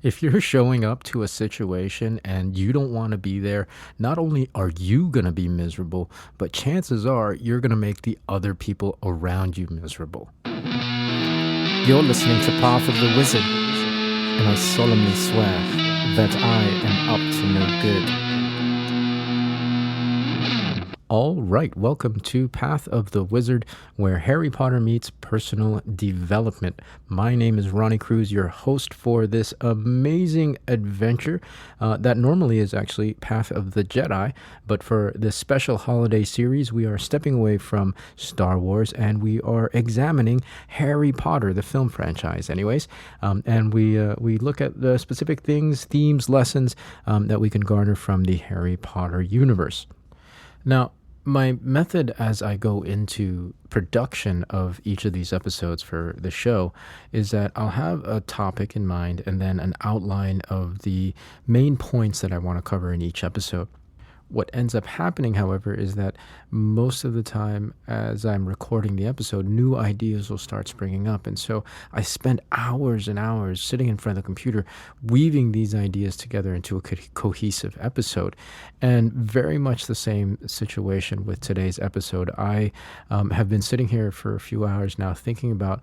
If you're showing up to a situation and you don't want to be there, not only are you going to be miserable, but chances are you're going to make the other people around you miserable. You're listening to Path of the Wizard, and I solemnly swear that I am up to no good. All right, welcome to Path of the Wizard, where Harry Potter meets personal development. My name is Ronnie Cruz, your host for this amazing adventure that normally is actually Path of the Jedi, but for this special holiday series, we are stepping away from Star Wars and we are examining Harry Potter, the film franchise, anyways. And we look at the specific things, themes, lessons that we can garner from the Harry Potter universe. Now, my method as I go into production of each of these episodes for the show is that I'll have a topic in mind and then an outline of the main points that I want to cover in each episode. What ends up happening, however, is that most of the time as I'm recording the episode, new ideas will start springing up. And so I spend hours and hours sitting in front of the computer, weaving these ideas together into a cohesive episode. And very much the same situation with today's episode. I have been sitting here for a few hours now thinking about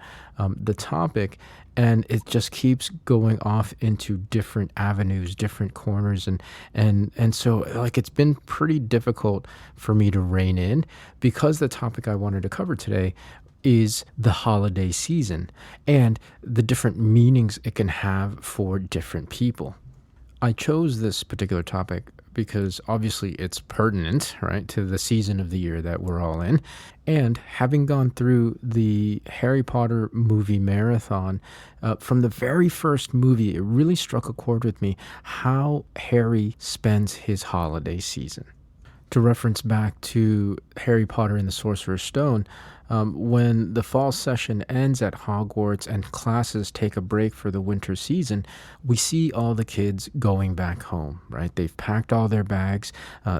the topic, and it just keeps going off into different avenues, different corners, and so like it's been pretty difficult for me to rein in because the topic I wanted to cover today is the holiday season and the different meanings it can have for different people. I chose this particular topic because obviously it's pertinent, right, to the season of the year that we're all in. And having gone through the Harry Potter movie marathon, from the very first movie, it really struck a chord with me how Harry spends his holiday season. To reference back to Harry Potter and the Sorcerer's Stone, when the fall session ends at Hogwarts and classes take a break for the winter season, we see all the kids going back home, right? They've packed all their bags.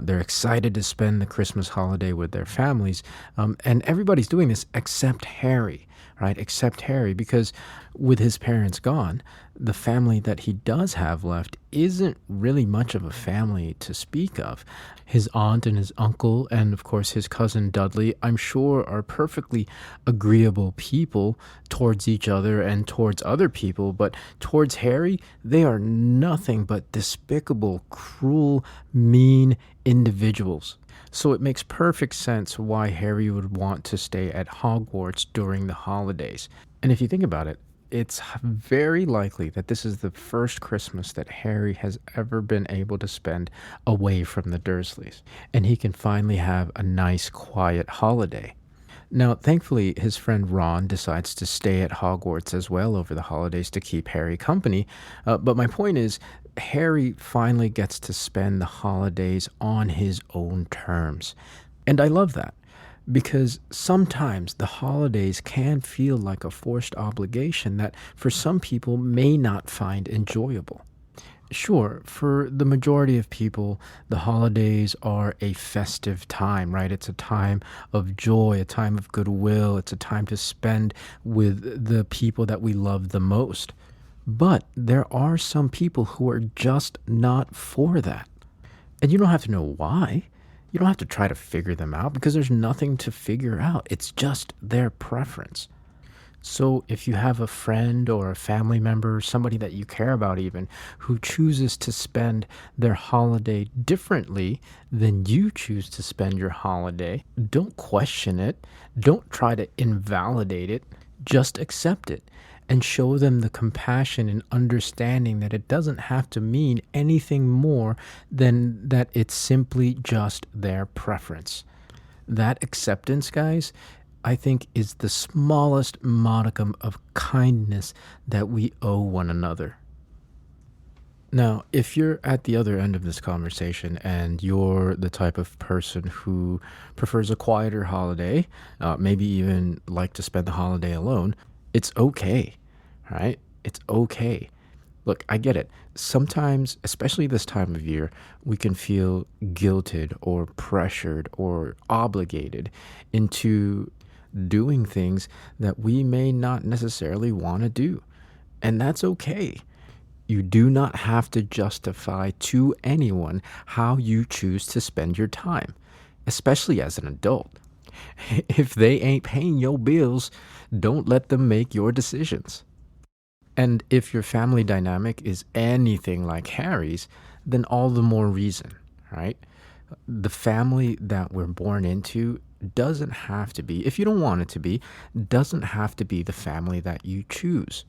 They're excited to spend the Christmas holiday with their families. And everybody's doing this except Harry, right? Except Harry, because with his parents gone, the family that he does have left isn't really much of a family to speak of. His aunt and his uncle, and of course his cousin Dudley, I'm sure are perfectly agreeable people towards each other and towards other people, but towards Harry, they are nothing but despicable, cruel, mean individuals. So it makes perfect sense why Harry would want to stay at Hogwarts during the holidays. And if you think about it, it's very likely that this is the first Christmas that Harry has ever been able to spend away from the Dursleys, and he can finally have a nice, quiet holiday. Now, thankfully, his friend Ron decides to stay at Hogwarts as well over the holidays to keep Harry company, but my point is, Harry finally gets to spend the holidays on his own terms, and I love that. Because sometimes the holidays can feel like a forced obligation that for some people may not find enjoyable. Sure, for the majority of people, the holidays are a festive time, right? It's a time of joy, a time of goodwill. It's a time to spend with the people that we love the most. But there are some people who are just not for that. And you don't have to know why. You don't have to try to figure them out because there's nothing to figure out. It's just their preference. So if you have a friend or a family member, somebody that you care about even, who chooses to spend their holiday differently than you choose to spend your holiday, don't question it. Don't try to invalidate it. Just accept it. And show them the compassion and understanding that it doesn't have to mean anything more than that it's simply just their preference. That acceptance, guys, I think is the smallest modicum of kindness that we owe one another. Now, if you're at the other end of this conversation and you're the type of person who prefers a quieter holiday, maybe even like to spend the holiday alone, it's okay. Right? It's okay. Look, I get it. Sometimes, especially this time of year, we can feel guilted or pressured or obligated into doing things that we may not necessarily want to do. And that's okay. You do not have to justify to anyone how you choose to spend your time, especially as an adult. If they ain't paying your bills, don't let them make your decisions. And if your family dynamic is anything like Harry's, then all the more reason, right? The family that we're born into doesn't have to be, if you don't want it to be, doesn't have to be the family that you choose.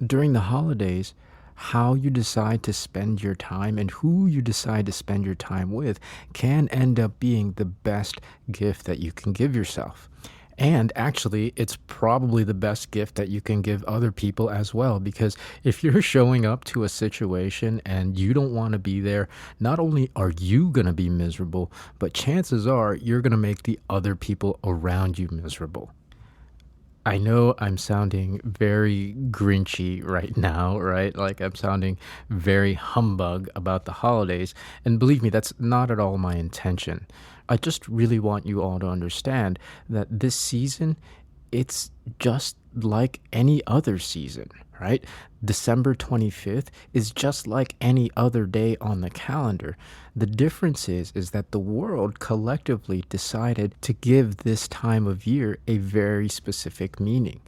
During the holidays, how you decide to spend your time and who you decide to spend your time with can end up being the best gift that you can give yourself. And actually, it's probably the best gift that you can give other people as well. Because if you're showing up to a situation and you don't want to be there, not only are you going to be miserable, but chances are you're going to make the other people around you miserable. I know I'm sounding very grinchy right now, right? Like I'm sounding very humbug about the holidays. And believe me, that's not at all my intention. I just really want you all to understand that this season, it's just like any other season, right? December 25th is just like any other day on the calendar. The difference is that the world collectively decided to give this time of year a very specific meaning.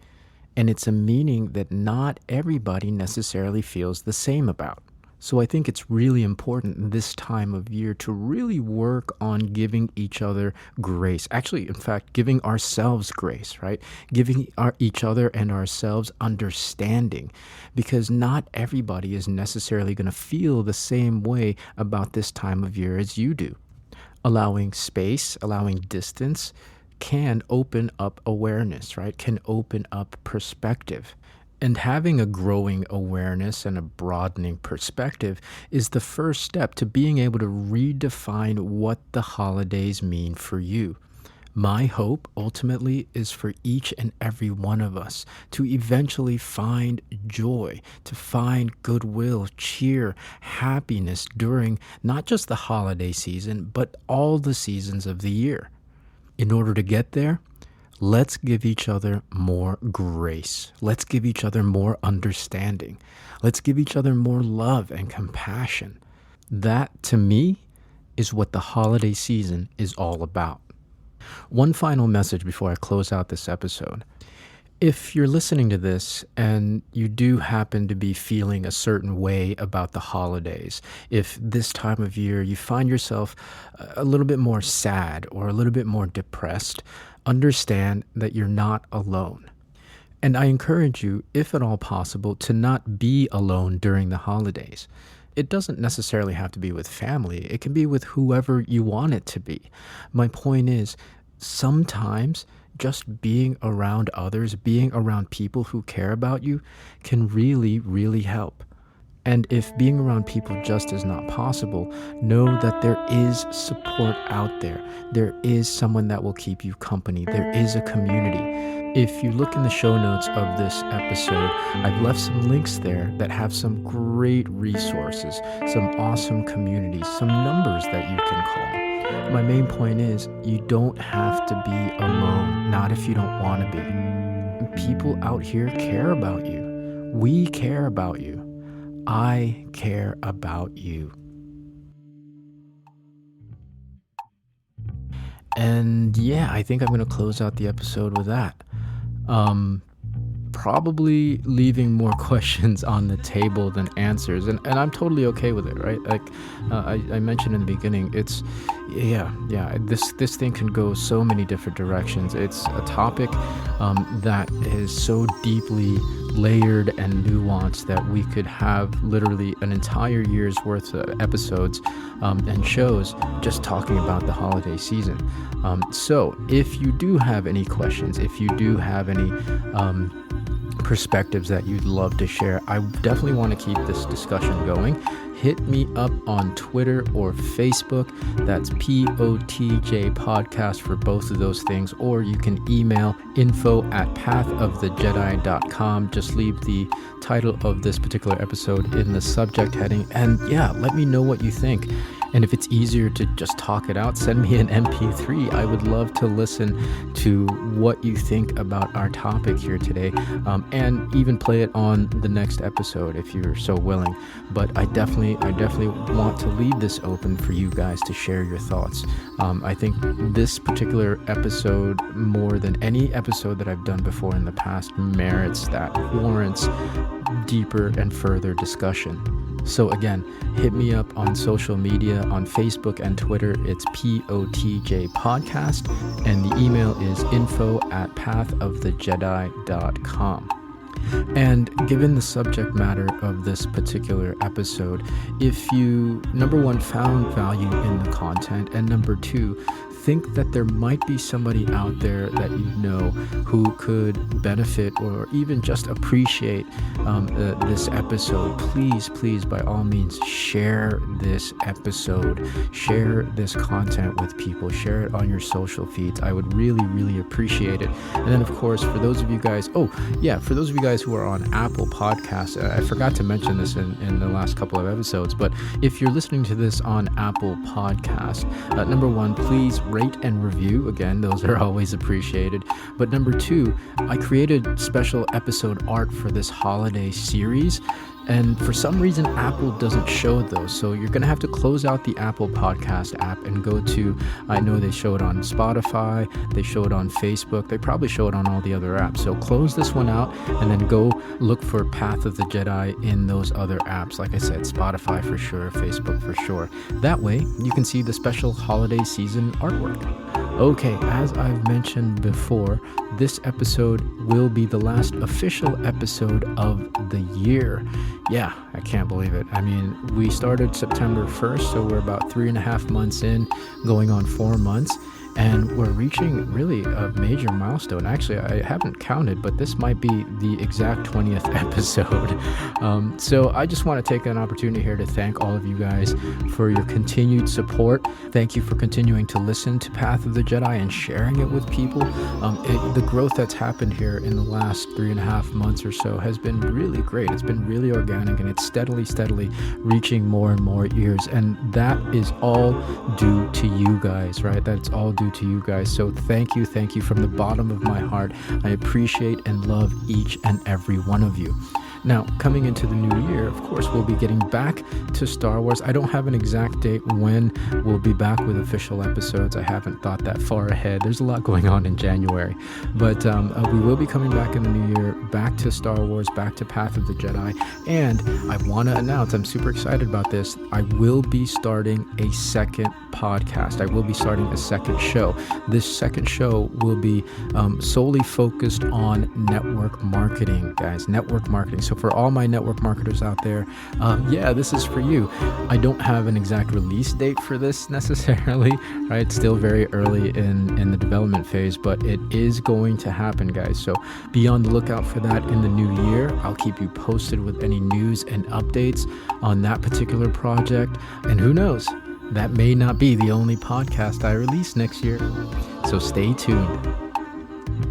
And it's a meaning that not everybody necessarily feels the same about. So I think it's really important this time of year to really work on giving each other grace. Actually, in fact, giving ourselves grace, right? Giving each other and ourselves understanding, because not everybody is necessarily going to feel the same way about this time of year as you do. Allowing space, allowing distance can open up awareness, right? Can open up perspective. And having a growing awareness and a broadening perspective is the first step to being able to redefine what the holidays mean for you. My hope ultimately is for each and every one of us to eventually find joy, to find goodwill, cheer, happiness during not just the holiday season, but all the seasons of the year. In order to get there, let's give each other more grace. Let's give each other more understanding. Let's give each other more love and compassion. That, to me, is what the holiday season is all about. One final message before I close out this episode. If you're listening to this and you do happen to be feeling a certain way about the holidays, if this time of year you find yourself a little bit more sad or a little bit more depressed, understand that you're not alone. And I encourage you, if at all possible, to not be alone during the holidays. It doesn't necessarily have to be with family. It can be with whoever you want it to be. My point is, sometimes just being around others, being around people who care about you can really, really help. And if being around people just is not possible, know that there is support out there. There is someone that will keep you company. There is a community. If you look in the show notes of this episode, I've left some links there that have some great resources, some awesome communities, some numbers that you can call. My main point is you don't have to be alone, not if you don't want to be. People out here care about you. We care about you. I care about you. And yeah, I think I'm going to close out the episode with that. Probably leaving more questions on the table than answers, and I'm totally okay with it, right? Like I mentioned in the beginning, it's this thing can go so many different directions. It's a topic that is so deeply layered and nuanced that we could have literally an entire year's worth of episodes and shows just talking about the holiday season. So if you do have any questions, if you do have any perspectives that you'd love to share, I definitely want to keep this discussion going. Hit me up on Twitter or Facebook. That's POTJ Podcast for both of those things. Or you can email info@pathofthejedi.com. Just leave the title of this particular episode in the subject heading. And yeah, let me know what you think. And if it's easier to just talk it out, send me an MP3. I would love to listen to what you think about our topic here today, and even play it on the next episode if you're so willing. But I definitely want to leave this open for you guys to share your thoughts. I think this particular episode, more than any episode that I've done before in the past, warrants deeper and further discussion. So again, hit me up on social media on Facebook and Twitter. It's POTJ Podcast, and the email is info@pathofthejedi.com. And given the subject matter of this particular episode, if you, number one, found value in the content, and number two, think that there might be somebody out there that you know who could benefit or even just appreciate this episode, please, by all means, share this episode, share this content with people, share it on your social feeds. I would really appreciate it. And then, of course, for those of you guys who are on Apple Podcasts, I forgot to mention this in the last couple of episodes, but if you're listening to this on Apple Podcasts, number one, please rate and review. Again, those are always appreciated. But number two, I created special episode art for this holiday series, and for some reason Apple doesn't show those, so you're gonna have to close out the Apple Podcast app and go to, I know they show it on Spotify, they show it on Facebook, they probably show it on all the other apps. So close this one out and then go look for Path of the Jedi in those other apps. Like I said, Spotify for sure, Facebook for sure. That way you can see the special holiday season artwork. Okay, as I've mentioned before, this episode will be the last official episode of the year. Yeah, I can't believe it. I mean, we started September 1st, so we're about 3.5 months in, going on 4 months. And we're reaching really a major milestone. Actually, I haven't counted, but this might be the exact 20th episode. So I just want to take an opportunity here to thank all of you guys for your continued support. Thank you for continuing to listen to Path of the Jedi and sharing it with people. The growth that's happened here in the last 3.5 months or so has been really great. It's been really organic, and it's steadily reaching more and more ears. And that is all due to you guys, right? That's all due to you guys. So thank you from the bottom of my heart. I appreciate and love each and every one of you. Now, coming into the new year, of course, we'll be getting back to Star Wars. I don't have an exact date when we'll be back with official episodes. I haven't thought that far ahead. There's a lot going on in January. But we will be coming back in the new year, back to Star Wars, back to Path of the Jedi. And I want to announce, I'm super excited about this, I will be starting a second podcast. I will be starting a second show. This second show will be solely focused on network marketing, guys. Network marketing. So for all my network marketers out there, this is for you. I don't have an exact release date for this necessarily, right? It's still very early in the development phase, but it is going to happen, guys. So be on the lookout for that in the new year. I'll keep you posted with any news and updates on that particular project. And who knows? That may not be the only podcast I release next year. So stay tuned.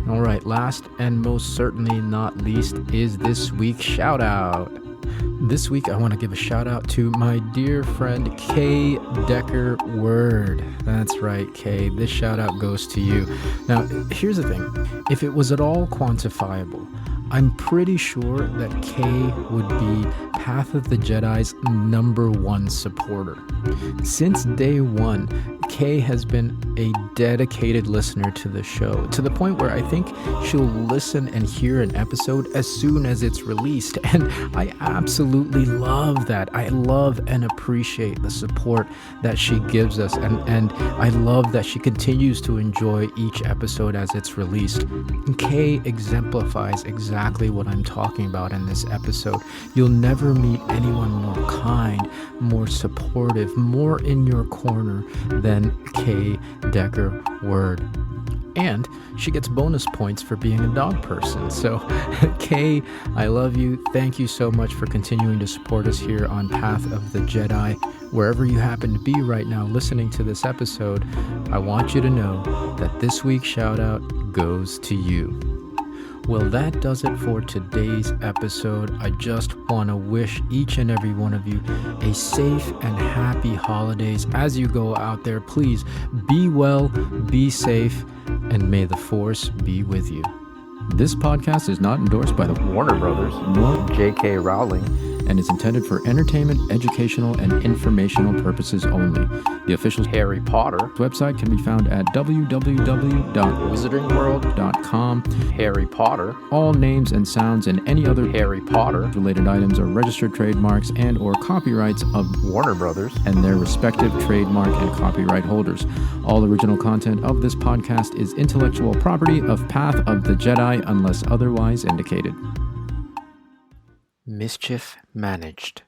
All right, last and most certainly not least is this week's shout out. This week I want to give a shout out to my dear friend Kay Decker Word. That's right, Kay. This shout out goes to you. Now, here's the thing. If it was at all quantifiable, I'm pretty sure that Kay would be Path of the Jedi's #1 supporter. Since day one, Kay has been a dedicated listener to the show, to the point where I think she'll listen and hear an episode as soon as it's released. And I absolutely love that. I love and appreciate the support that she gives us. And I love that she continues to enjoy each episode as it's released. And Kay exemplifies exactly what I'm talking about in this episode. You'll never meet anyone more kind, more supportive, more in your corner than Kay Decker Word. And she gets bonus points for being a dog person. So, Kay, I love you. Thank you so much for continuing to support us here on Path of the Jedi. Wherever you happen to be right now listening to this episode, I want you to know that this week's shout out goes to you. Well, that does it for today's episode. I just want to wish each and every one of you a safe and happy holidays. As you go out there, please be well, be safe, and may the force be with you. This podcast is not endorsed by the Warner Brothers, nor J.K. Rowling, and is intended for entertainment, educational, and informational purposes only. The official Harry Potter website can be found at www.wizardingworld.com. Harry Potter, All names and sounds and any other Harry Potter related items are registered trademarks and or copyrights of Warner Brothers and their respective trademark and copyright holders. All original content of this podcast is intellectual property of Path of the Jedi unless otherwise indicated. Mischief managed.